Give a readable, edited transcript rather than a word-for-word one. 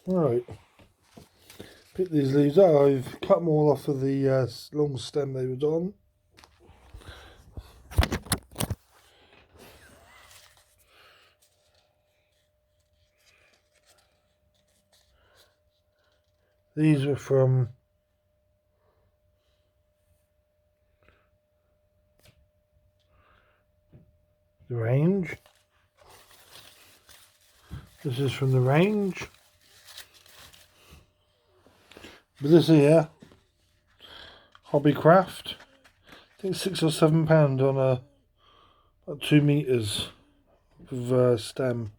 Right, pick these leaves out. I've cut them all off of the long stem they were on. These were from the range. This is from the range. But this here, Hobbycraft, I think £6 or £7 on about 2 meters of stem.